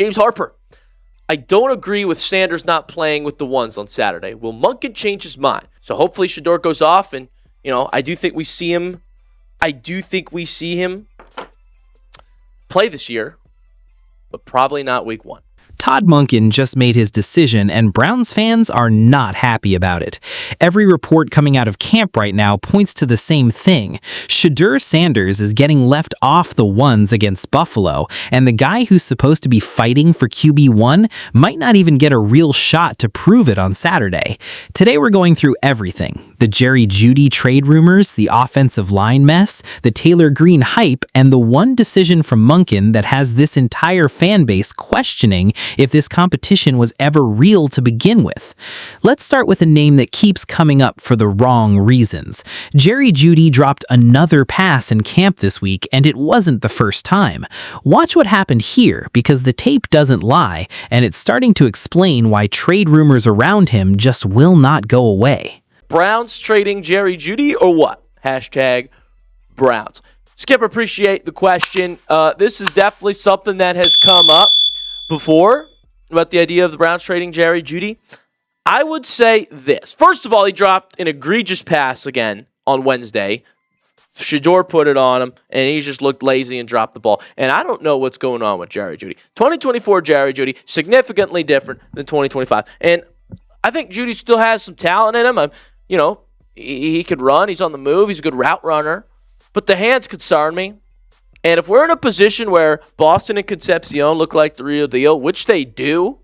James Harper. I don't agree with Sanders not playing with the ones on Saturday. Will Monken change his mind? So hopefully Shedeur goes off, and I do think we see him. Play this year, but probably not week 1. Todd Monken just made his decision, and Browns fans are not happy about it. Every report coming out of camp right now points to the same thing. Shedeur Sanders is getting left off the ones against Buffalo, and the guy who's supposed to be fighting for QB1 might not even get a real shot to prove it on Saturday. Today we're going through everything. The Jerry Jeudy trade rumors, the offensive line mess, the Taylor Green hype, and the one decision from Monken that has this entire fan base questioning if this competition was ever real to begin with. Let's start with a name that keeps coming up for the wrong reasons. Jerry Jeudy dropped another pass in camp this week, and it wasn't the first time. Watch what happened here, because the tape doesn't lie, and it's starting to explain why trade rumors around him just will not go away. Browns trading Jerry Jeudy or what? Hashtag Browns. Skip, appreciate the question. This is definitely something that has come up before about the idea of the Browns trading Jerry Jeudy. I would say this. First of all, he dropped an egregious pass again on Wednesday. Shedeur put it on him, and he just looked lazy and dropped the ball. And I don't know what's going on with Jerry Jeudy. 2024 Jerry Jeudy, significantly different than 2025. And I think Jeudy still has some talent in him. He could run. He's on the move. He's a good route runner. But the hands concern me. And if we're in a position where Boston and Concepcion look like the real deal, which they do,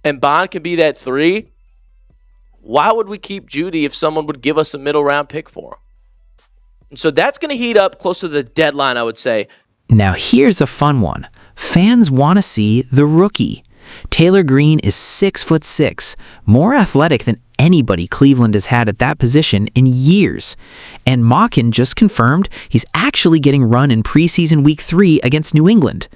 and Bond can be that 3, why would we keep Jeudy if someone would give us a middle-round pick for him? And so that's going to heat up close to the deadline, I would say. Now here's a fun one. Fans want to see the rookie. Taylor Green is 6'6", more athletic than anybody Cleveland has had at that position in years. And Monken just confirmed he's actually getting run in preseason week 3 against New England.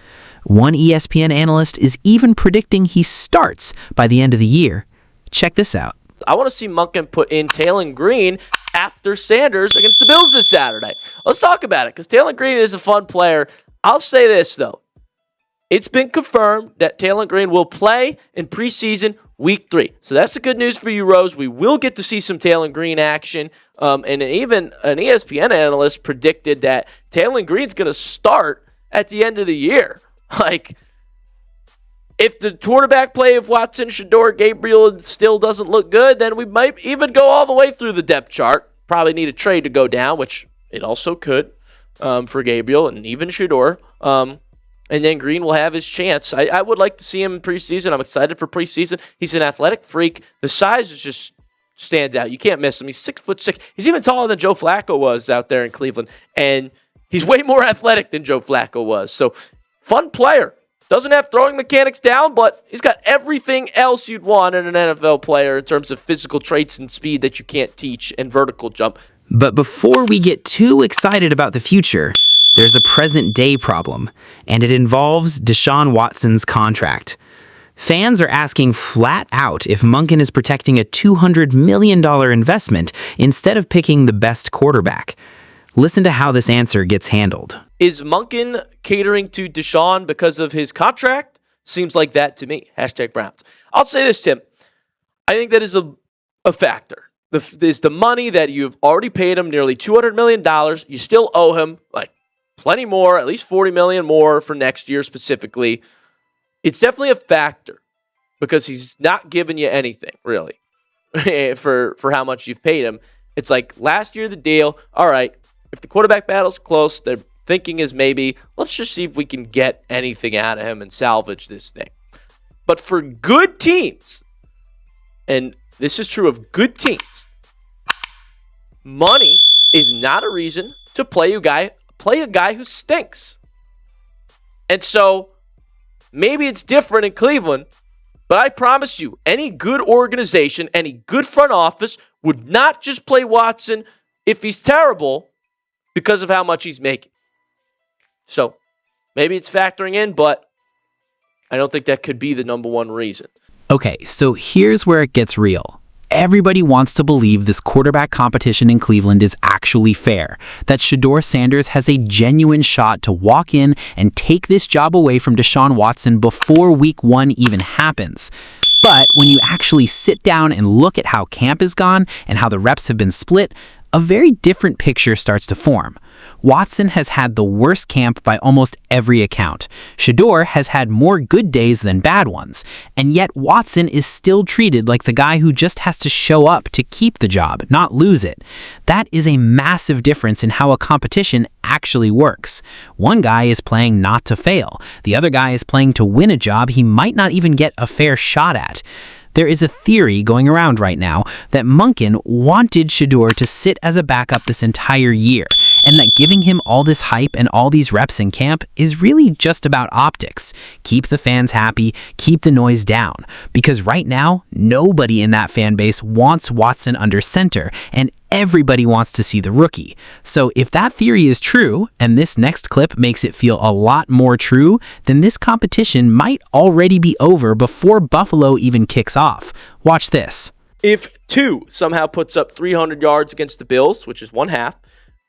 One ESPN analyst is even predicting he starts by the end of the year. Check this out. I want to see Monken put in Taylor Green after Sanders against the Bills this Saturday. Let's talk about it, because Taylor Green is a fun player. I'll say this, though. It's been confirmed that Taylor Green will play in preseason week 3. So that's the good news for you, Rose. We will get to see some Taylor Green action. And even an ESPN analyst predicted that Taylor Green's going to start at the end of the year. If the quarterback play of Watson, Shedeur, Gabriel still doesn't look good, then we might even go all the way through the depth chart. Probably need a trade to go down, which it also could for Gabriel and even Shedeur. And then Green will have his chance. I would like to see him in preseason. I'm excited for preseason. He's an athletic freak. The size is just stands out. You can't miss him. He's 6'6". He's even taller than Joe Flacco was out there in Cleveland. And he's way more athletic than Joe Flacco was. So, fun player. Doesn't have throwing mechanics down, but he's got everything else you'd want in an NFL player in terms of physical traits and speed that you can't teach, and vertical jump. But before we get too excited about the future, there's a present-day problem, and it involves Deshaun Watson's contract. Fans are asking flat out if Monken is protecting a $200 million investment instead of picking the best quarterback. Listen to how this answer gets handled. Is Monken catering to Deshaun because of his contract? Seems like that to me. Hashtag Browns. I'll say this, Tim. I think that is a factor. Is the money that you've already paid him, nearly $200 million. You still owe him plenty more, at least $40 million more for next year specifically. It's definitely a factor because he's not giving you anything, really, for how much you've paid him. It's like last year the deal, all right, if the quarterback battle's close, their thinking is maybe, let's just see if we can get anything out of him and salvage this thing. But for good teams, and this is true of good teams, money is not a reason to play a guy who stinks. And so maybe it's different in Cleveland, but I promise you, any good organization, any good front office would not just play Watson if he's terrible because of how much he's making. So maybe it's factoring in, but I don't think that could be the number one reason. Okay, so here's where it gets real. Everybody wants to believe this quarterback competition in Cleveland is actually fair, that Shedeur Sanders has a genuine shot to walk in and take this job away from Deshaun Watson before week 1 even happens. But when you actually sit down and look at how camp is gone and how the reps have been split, a very different picture starts to form. Watson has had the worst camp by almost every account. Shedeur has had more good days than bad ones, and yet Watson is still treated like the guy who just has to show up to keep the job, not lose it. That is a massive difference in how a competition actually works. One guy is playing not to fail. The other guy is playing to win a job he might not even get a fair shot at. There is a theory going around right now that Monken wanted Shedeur to sit as a backup this entire year, and that giving him all this hype and all these reps in camp is really just about optics. Keep the fans happy, keep the noise down, because right now, nobody in that fan base wants Watson under center, and everybody wants to see the rookie. So if that theory is true, and this next clip makes it feel a lot more true, then this competition might already be over before Buffalo even kicks off. Watch this. If 2 somehow puts up 300 yards against the Bills, which is 1/2,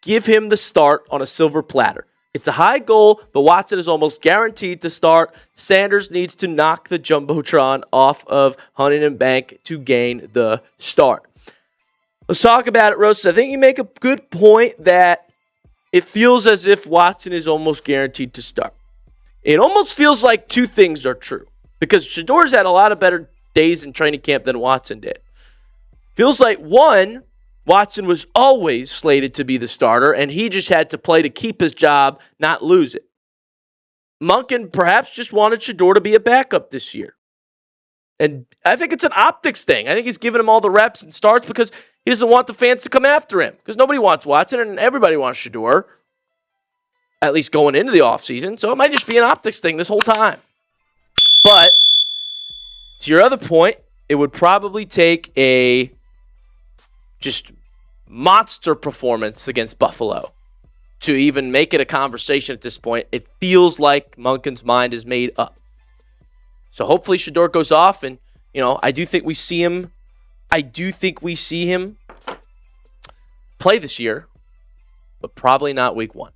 give him the start on a silver platter. It's a high goal, but Watson is almost guaranteed to start. Sanders needs to knock the Jumbotron off of Huntington Bank to gain the start. Let's talk about it, Rose. I think you make a good point that it feels as if Watson is almost guaranteed to start. It almost feels like 2 things are true, because Shedeur's had a lot of better days in training camp than Watson did. Feels like, 1, Watson was always slated to be the starter, and he just had to play to keep his job, not lose it. Monken perhaps just wanted Shedeur to be a backup this year. And I think it's an optics thing. I think he's giving him all the reps and starts because he doesn't want the fans to come after him. Because nobody wants Watson and everybody wants Shedeur, at least going into the offseason. So it might just be an optics thing this whole time. But to your other point, it would probably take a just monster performance against Buffalo to even make it a conversation at this point. It feels like Monken's mind is made up. So hopefully Shedeur goes off, and I do think we see him play this year, but probably not week 1.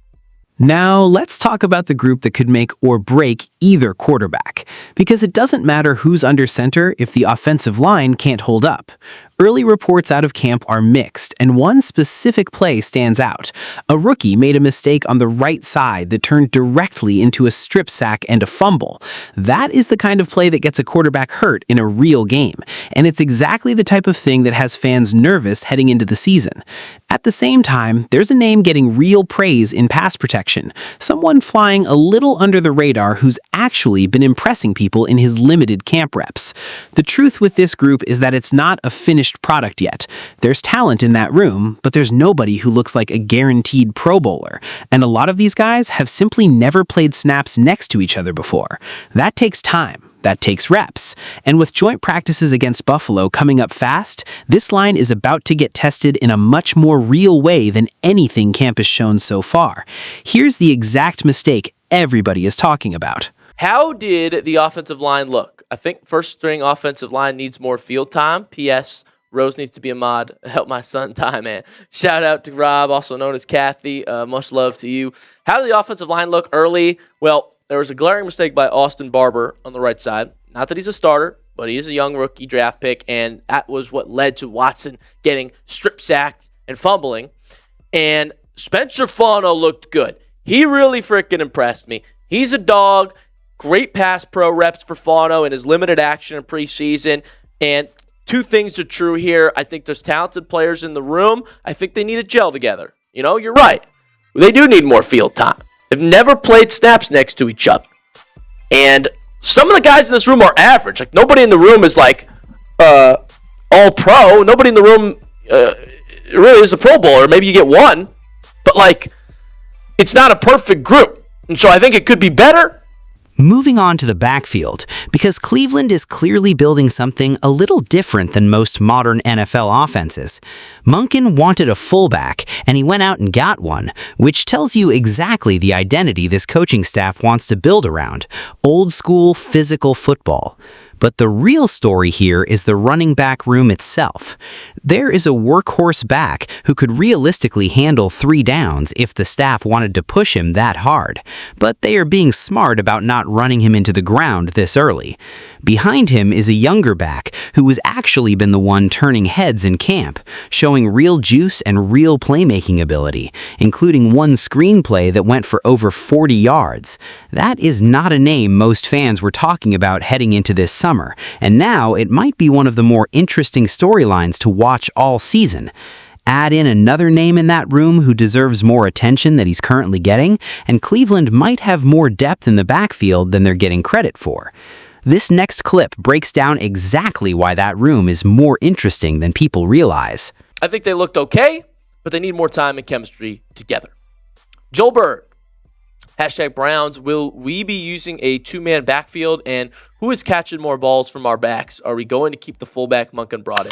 Now, let's talk about the group that could make or break either quarterback, because it doesn't matter who's under center if the offensive line can't hold up. Early reports out of camp are mixed, and one specific play stands out. A rookie made a mistake on the right side that turned directly into a strip sack and a fumble. That is the kind of play that gets a quarterback hurt in a real game, and it's exactly the type of thing that has fans nervous heading into the season. At the same time, there's a name getting real praise in pass protection, someone flying a little under the radar who's actually been impressing people in his limited camp reps. The truth with this group is that it's not a finished product yet. There's talent in that room, but there's nobody who looks like a guaranteed Pro Bowler, and a lot of these guys have simply never played snaps next to each other before. That takes time. That takes reps. And with joint practices against Buffalo coming up fast, this line is about to get tested in a much more real way than anything camp has shown so far. Here's the exact mistake everybody is talking about. How did the offensive line look? I think first string offensive line needs more field time. P.S. Rose needs to be a mod. Help my son die, man. Shout out to Rob, also known as Kathy. Much love to you. How did the offensive line look early? Well, there was a glaring mistake by Austin Barber on the right side. Not that he's a starter, but he is a young rookie draft pick, and that was what led to Watson getting strip sacked and fumbling. And Spencer Fano looked good. He really freaking impressed me. He's a dog. Great pass pro reps for Fano in his limited action in preseason. And 2 things are true here. I think there's talented players in the room. I think they need to gel together. You're right. They do need more field time. They've never played snaps next to each other. And some of the guys in this room are average. Like, nobody in the room is like all pro. Nobody in the room really is a Pro Bowler. Maybe you get one. But, it's not a perfect group. And so I think it could be better. Moving on to the backfield, because Cleveland is clearly building something a little different than most modern NFL offenses. Monken wanted a fullback, and he went out and got one, which tells you exactly the identity this coaching staff wants to build around: old school physical football. But the real story here is the running back room itself. There is a workhorse back who could realistically handle 3 downs if the staff wanted to push him that hard, but they are being smart about not running him into the ground this early. Behind him is a younger back who has actually been the one turning heads in camp, showing real juice and real playmaking ability, including one screenplay that went for over 40 yards. That is not a name most fans were talking about heading into this summer, and now it might be one of the more interesting storylines to watch all season. Add in another name in that room who deserves more attention than he's currently getting, and Cleveland might have more depth in the backfield than they're getting credit for. This next clip breaks down exactly why that room is more interesting than people realize. I think they looked okay, but they need more time and chemistry together. Joel Bird, #Browns, will we be using a 2-man backfield, and who is catching more balls from our backs? Are we going to keep the fullback Monken brought in?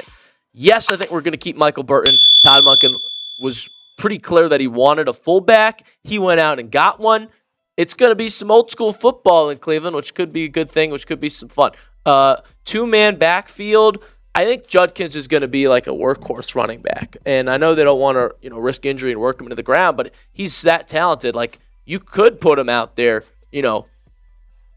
Yes, I think we're going to keep Michael Burton. Todd Monken was pretty clear that he wanted a fullback. He went out and got one. It's going to be some old school football in Cleveland, which could be a good thing, which could be some fun. 2-man backfield. I think Judkins is going to be like a workhorse running back. And I know they don't want to, risk injury and work him into the ground, but he's that talented. Like, you could put him out there,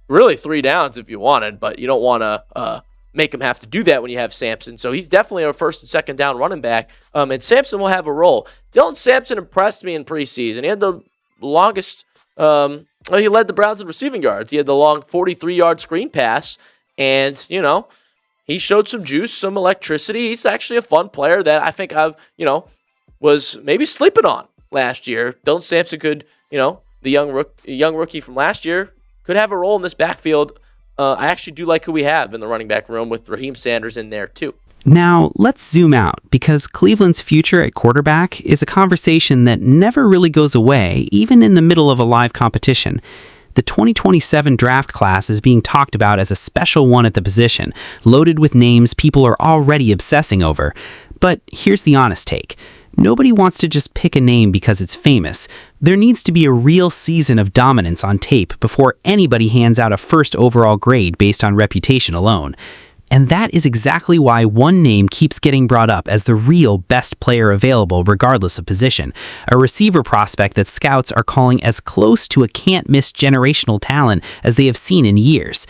really 3 downs if you wanted, but you don't want to make him have to do that when you have Sampson. So he's definitely a first and second down running back, and Sampson will have a role. Dylan Sampson impressed me in preseason. He had the longest, he led the Browns in receiving yards. He had the long 43-yard screen pass, and, he showed some juice, some electricity. He's actually a fun player that I think I've, was maybe sleeping on last year. Dylan Sampson could, the young rookie from last year, could have a role in this backfield. I actually do like who we have in the running back room with Raheem Sanders in there too. Now, let's zoom out, because Cleveland's future at quarterback is a conversation that never really goes away, even in the middle of a live competition. The 2027 draft class is being talked about as a special one at the position, loaded with names people are already obsessing over. But here's the honest take. Nobody wants to just pick a name because it's famous. There needs to be a real season of dominance on tape before anybody hands out a first overall grade based on reputation alone. And that is exactly why one name keeps getting brought up as the real best player available regardless of position, a receiver prospect that scouts are calling as close to a can't-miss generational talent as they have seen in years.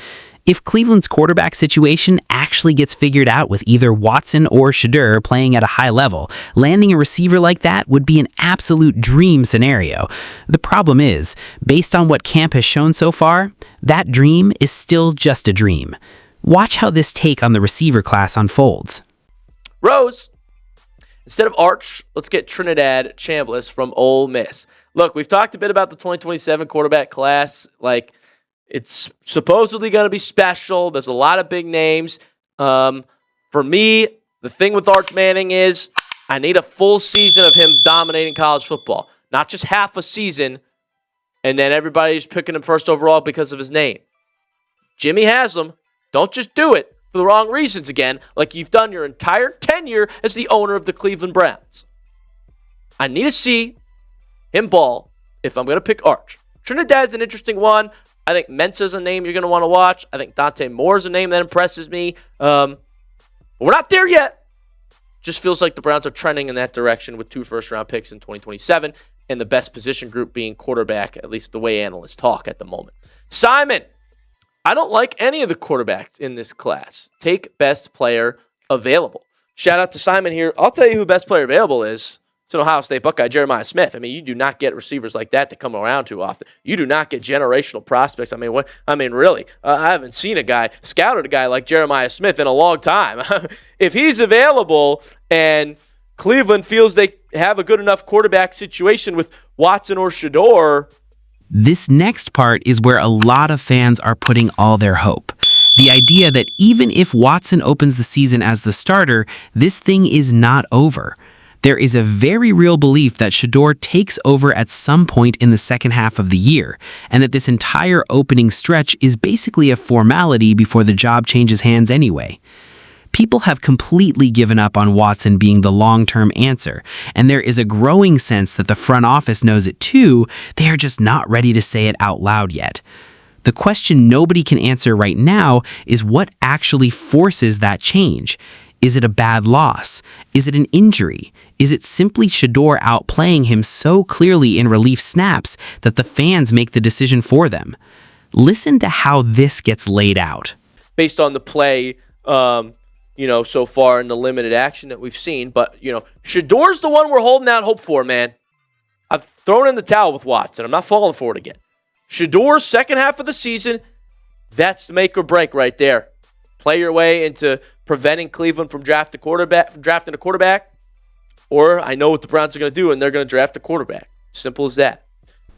If Cleveland's quarterback situation actually gets figured out with either Watson or Shedeur playing at a high level, landing a receiver like that would be an absolute dream scenario. The problem is, based on what camp has shown so far, that dream is still just a dream. Watch how this take on the receiver class unfolds. Rose, instead of Arch, let's get Trinidad Chambliss from Ole Miss. Look, we've talked a bit about the 2027 quarterback class. It's supposedly going to be special. There's a lot of big names. For me, the thing with Arch Manning is I need a full season of him dominating college football, not just half a season, and then everybody's picking him first overall because of his name. Jimmy has him. Don't just do it for the wrong reasons again, like you've done your entire tenure as the owner of the Cleveland Browns. I need to see him ball if I'm going to pick Arch. Trinidad's an interesting one. I think Mensa's a name you're going to want to watch. I think Dante Moore's a name that impresses me. But we're not there yet. Just feels like the Browns are trending in that direction with 2 first-round picks in 2027 and the best position group being quarterback, at least the way analysts talk at the moment. Simon, I don't like any of the quarterbacks in this class. Take best player available. Shout out to Simon here. I'll tell you who best player available is. It's an Ohio State Buckeye, Jeremiah Smith. I mean, you do not get receivers like that to come around too often. You do not get generational prospects. Really, I haven't seen scouted a guy like Jeremiah Smith in a long time. If he's available and Cleveland feels they have a good enough quarterback situation with Watson or Shedeur. This next part is where a lot of fans are putting all their hope. The idea that even if Watson opens the season as the starter, this thing is not over. There is a very real belief that Shedeur takes over at some point in the second half of the year, and that this entire opening stretch is basically a formality before the job changes hands anyway. People have completely given up on Watson being the long-term answer, and there is a growing sense that the front office knows it too, they are just not ready to say it out loud yet. The question nobody can answer right now is what actually forces that change. Is it a bad loss? Is it an injury? Is it simply Shedeur outplaying him so clearly in relief snaps that the fans make the decision for them? Listen to how this gets laid out. Based on the play, so far in the limited action that we've seen. But, Shedeur's the one we're holding out hope for, man. I've thrown in the towel with Watson. I'm not falling for it again. Shedeur's second half of the season, that's the make or break right there. Play your way into preventing Cleveland from drafting a quarterback, or I know what the Browns are going to do, and they're going to draft a quarterback. Simple as that.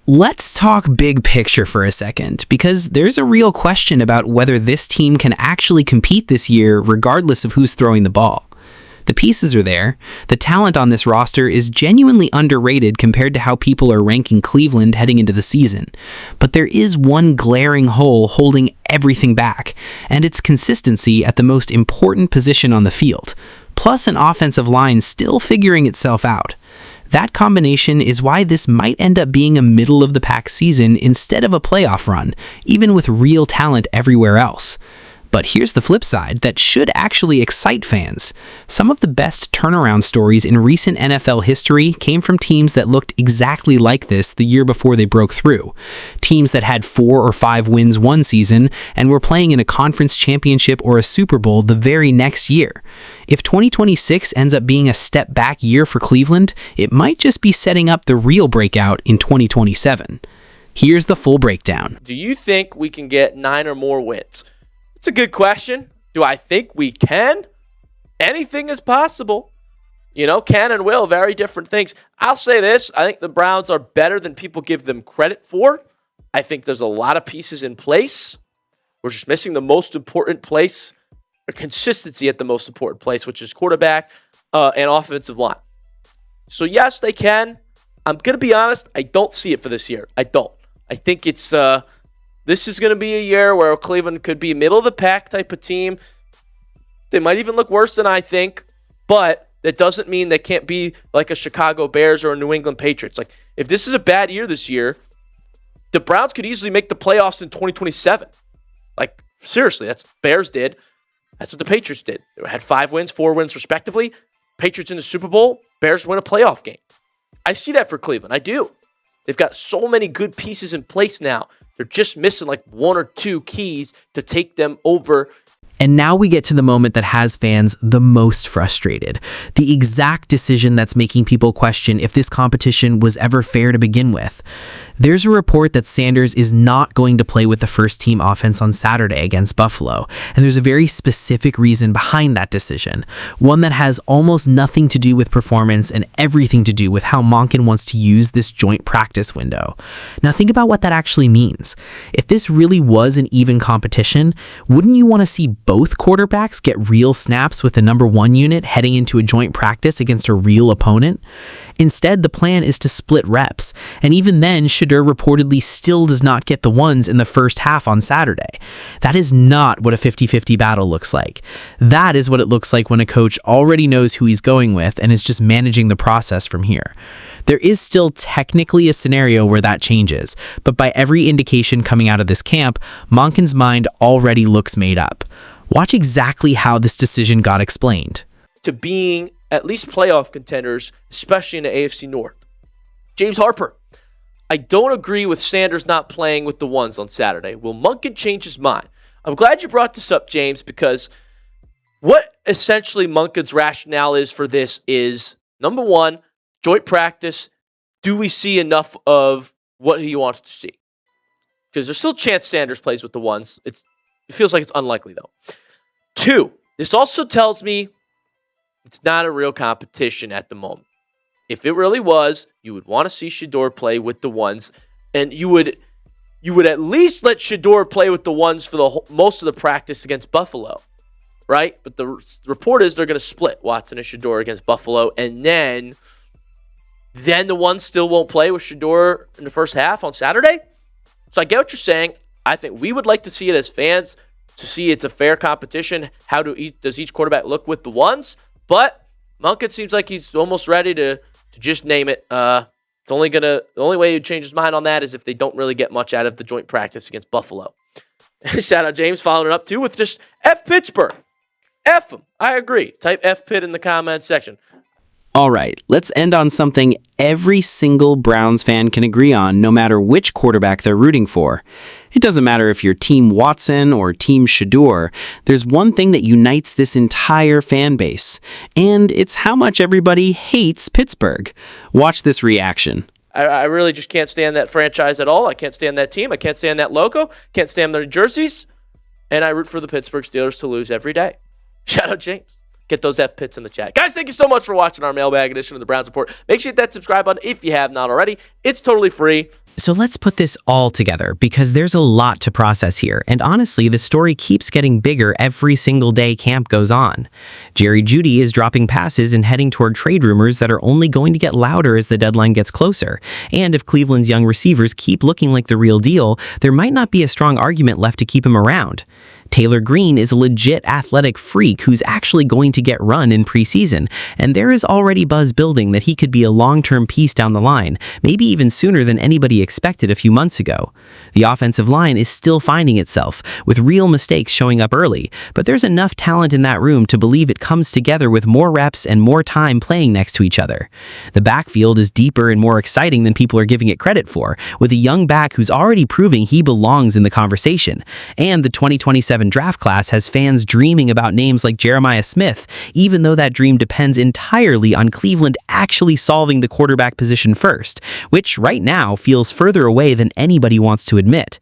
Let's talk big picture for a second, because there's a real question about whether this team can actually compete this year regardless of who's throwing the ball. The pieces are there. The talent on this roster is genuinely underrated compared to how people are ranking Cleveland heading into the season. But there is one glaring hole holding everything back, and it's consistency at the most important position on the field, plus an offensive line still figuring itself out. That combination is why this might end up being a middle-of-the-pack season instead of a playoff run, even with real talent everywhere else. But here's the flip side that should actually excite fans. Some of the best turnaround stories in recent NFL history came from teams that looked exactly like this the year before they broke through. Teams that had 4 or 5 wins one season and were playing in a conference championship or a Super Bowl the very next year. If 2026 ends up being a step back year for Cleveland, it might just be setting up the real breakout in 2027. Here's the full breakdown. Do you think we can get 9 or more wins? It's a good question. Do I think we can? Anything is possible. Can and will, very different things. I'll say this. I think the Browns are better than people give them credit for. I think there's a lot of pieces in place. We're just missing the most important place, or consistency at the most important place, which is quarterback and offensive line. So yes, they can. I'm going to be honest. I don't see it for this year. I don't. I think it's... This is going to be a year where Cleveland could be a middle-of-the-pack type of team. They might even look worse than I think, but that doesn't mean they can't be like a Chicago Bears or a New England Patriots. Like, if this is a bad year this year, the Browns could easily make the playoffs in 2027. Like, seriously, that's what the Bears did. That's what the Patriots did. They had 5 wins, 4 wins respectively. Patriots in the Super Bowl, Bears win a playoff game. I see that for Cleveland. I do. They've got so many good pieces in place now. They're just missing like 1 or 2 keys to take them over. And now we get to the moment that has fans the most frustrated. The exact decision that's making people question if this competition was ever fair to begin with. There's a report that Sanders is not going to play with the first-team offense on Saturday against Buffalo, and there's a very specific reason behind that decision, one that has almost nothing to do with performance and everything to do with how Monken wants to use this joint practice window. Now think about what that actually means. If this really was an even competition, wouldn't you want to see both quarterbacks get real snaps with the number 1 unit heading into a joint practice against a real opponent? Instead, the plan is to split reps, and even then, Shedeur reportedly still does not get the ones in the first half on Saturday. That is not what a 50-50 battle looks like. That is what it looks like when a coach already knows who he's going with and is just managing the process from here. There is still technically a scenario where that changes, but by every indication coming out of this camp, Monken's mind already looks made up. Watch exactly how this decision got explained. To being at least playoff contenders, especially in the AFC North. James Harper. I don't agree with Sanders not playing with the ones on Saturday. Will Monken change his mind? I'm glad you brought this up, James, because what essentially Monken's rationale is for this is, number 1, joint practice. Do we see enough of what he wants to see? Because there's still a chance Sanders plays with the ones. It feels like it's unlikely, though. 2, this also tells me it's not a real competition at the moment. If it really was, you would want to see Shedeur play with the ones, and you would at least let Shedeur play with the ones for most of the practice against Buffalo, right? But the report is they're going to split Watson and Shedeur against Buffalo, and then the ones still won't play with Shedeur in the first half on Saturday. So I get what you're saying. I think we would like to see it as fans to see it's a fair competition. How does each quarterback look with the ones? But Monken seems like he's almost ready to just name it. The only way he'd change his mind on that is if they don't really get much out of the joint practice against Buffalo. Shout out James following it up too with just F Pittsburgh. F them. I agree. Type F Pitt in the comments section. All right, let's end on something every single Browns fan can agree on, no matter which quarterback they're rooting for. It doesn't matter if you're Team Watson or Team Shedeur, there's one thing that unites this entire fan base, and it's how much everybody hates Pittsburgh. Watch this reaction. I really just can't stand that franchise at all. I can't stand that team. I can't stand that logo. Can't stand their jerseys. And I root for the Pittsburgh Steelers to lose every day. Shout out James. Get those F-Pits in the chat. Guys, thank you so much for watching our mailbag edition of the Browns Report. Make sure you hit that subscribe button if you have not already. It's totally free. So let's put this all together, because there's a lot to process here, and honestly, the story keeps getting bigger every single day camp goes on. Jerry Jeudy is dropping passes and heading toward trade rumors that are only going to get louder as the deadline gets closer, and if Cleveland's young receivers keep looking like the real deal, there might not be a strong argument left to keep him around. Taylor Green is a legit athletic freak who's actually going to get run in preseason, and there is already buzz building that he could be a long-term piece down the line, maybe even sooner than anybody expected a few months ago. The offensive line is still finding itself, with real mistakes showing up early, but there's enough talent in that room to believe it comes together with more reps and more time playing next to each other. The backfield is deeper and more exciting than people are giving it credit for, with a young back who's already proving he belongs in the conversation, and the 2027 draft class has fans dreaming about names like Jeremiah Smith, even though that dream depends entirely on Cleveland actually solving the quarterback position first, which right now feels further away than anybody wants to admit.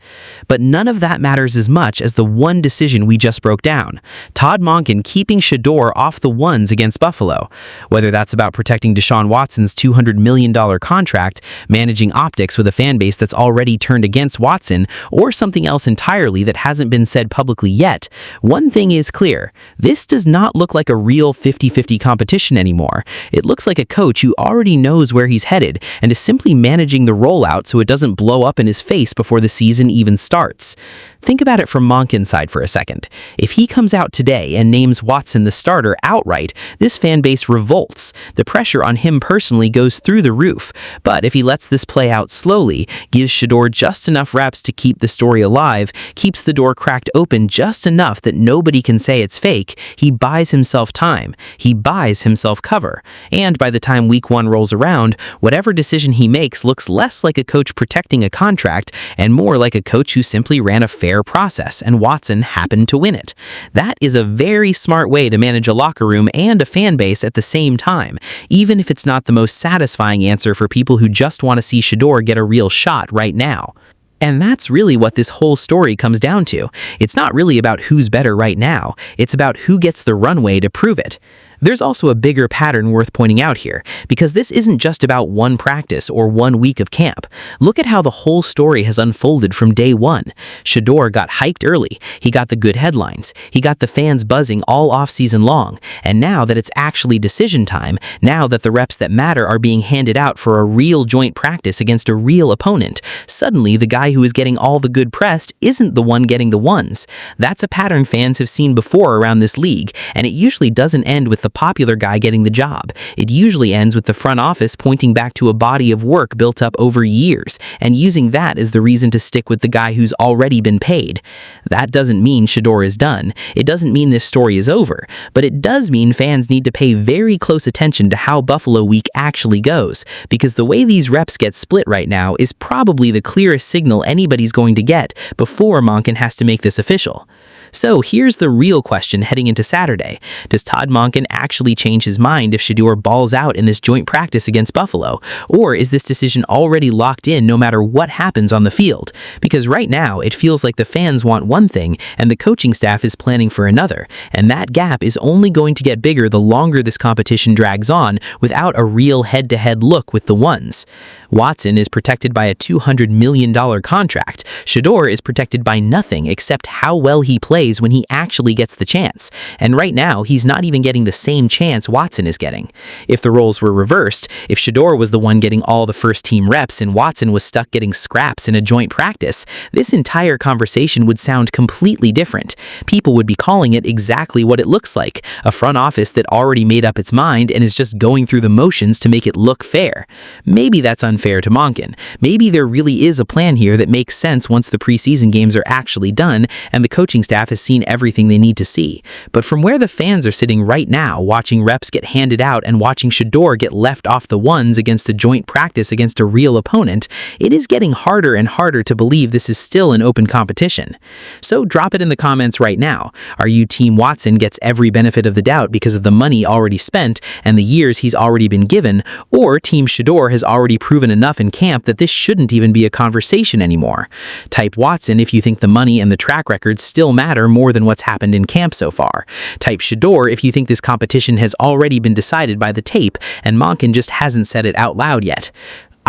But none of that matters as much as the one decision we just broke down: Todd Monken keeping Shedeur off the ones against Buffalo. Whether that's about protecting Deshaun Watson's $200 million contract, managing optics with a fan base that's already turned against Watson, or something else entirely that hasn't been said publicly yet, one thing is clear: this does not look like a real 50-50 competition anymore. It looks like a coach who already knows where he's headed and is simply managing the rollout so it doesn't blow up in his face before the season even starts. Think about it from Monken's side for a second. If he comes out today and names Watson the starter outright, this fan base revolts. The pressure on him personally goes through the roof. But if he lets this play out slowly, gives Shedeur just enough reps to keep the story alive, keeps the door cracked open just enough that nobody can say it's fake, he buys himself time. He buys himself cover. And by the time week 1 rolls around, whatever decision he makes looks less like a coach protecting a contract and more like a coach who simply ran a fair process, and Watson happened to win it. That is a very smart way to manage a locker room and a fan base at the same time, even if it's not the most satisfying answer for people who just want to see Shedeur get a real shot right now. And that's really what this whole story comes down to. It's not really about who's better right now, it's about who gets the runway to prove it. There's also a bigger pattern worth pointing out here, because this isn't just about one practice or 1 week of camp. Look at how the whole story has unfolded from day one. Shedeur got hyped early, he got the good headlines, he got the fans buzzing all offseason long, and now that it's actually decision time, now that the reps that matter are being handed out for a real joint practice against a real opponent, suddenly the guy who is getting all the good press isn't the one getting the ones. That's a pattern fans have seen before around this league, and it usually doesn't end with the popular guy getting the job. It usually ends with the front office pointing back to a body of work built up over years and using that as the reason to stick with the guy who's already been paid. That doesn't mean Shedeur is done. It doesn't mean this story is over, but it does mean fans need to pay very close attention to how Buffalo week actually goes, because the way these reps get split right now is probably the clearest signal anybody's going to get before Monken has to make this official. So here's the real question heading into Saturday. Does Todd Monken actually change his mind if Shedeur balls out in this joint practice against Buffalo? Or is this decision already locked in no matter what happens on the field? Because right now, it feels like the fans want one thing and the coaching staff is planning for another. And that gap is only going to get bigger the longer this competition drags on without a real head-to-head look with the ones. Watson is protected by a $200 million contract. Shedeur is protected by nothing except how well he plays plays when he actually gets the chance. And right now, he's not even getting the same chance Watson is getting. If the roles were reversed, if Shedeur was the one getting all the first-team reps and Watson was stuck getting scraps in a joint practice, this entire conversation would sound completely different. People would be calling it exactly what it looks like, a front office that already made up its mind and is just going through the motions to make it look fair. Maybe that's unfair to Monken. Maybe there really is a plan here that makes sense once the preseason games are actually done and the coaching staff has seen everything they need to see. But from where the fans are sitting right now, watching reps get handed out and watching Shedeur get left off the ones against a joint practice against a real opponent, it is getting harder and harder to believe this is still an open competition. So drop it in the comments right now. Are you Team Watson gets every benefit of the doubt because of the money already spent and the years he's already been given, or Team Shedeur has already proven enough in camp that this shouldn't even be a conversation anymore? Type Watson if you think the money and the track record still matter more than what's happened in camp so far. Type Shedeur if you think this competition has already been decided by the tape and Monken just hasn't said it out loud yet.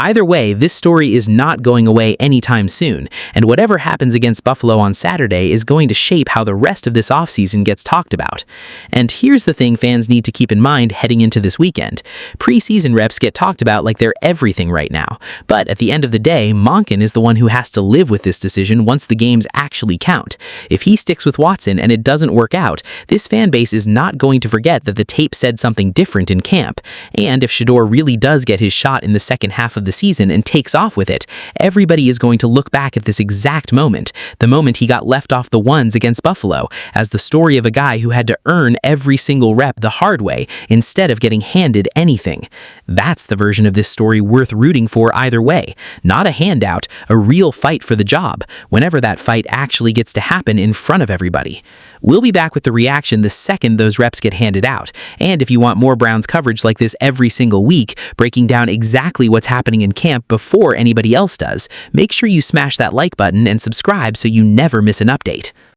Either way, this story is not going away anytime soon, and whatever happens against Buffalo on Saturday is going to shape how the rest of this offseason gets talked about. And here's the thing fans need to keep in mind heading into this weekend. Preseason reps get talked about like they're everything right now, but at the end of the day, Monken is the one who has to live with this decision once the games actually count. If he sticks with Watson and it doesn't work out, this fan base is not going to forget that the tape said something different in camp. And if Shedeur really does get his shot in the second half of the season and takes off with it, everybody is going to look back at this exact moment, the moment he got left off the ones against Buffalo, as the story of a guy who had to earn every single rep the hard way instead of getting handed anything. That's the version of this story worth rooting for either way. Not a handout, a real fight for the job, whenever that fight actually gets to happen in front of everybody. We'll be back with the reaction the second those reps get handed out. And if you want more Browns coverage like this every single week, breaking down exactly what's happening in camp before anybody else does, make sure you smash that like button and subscribe so you never miss an update.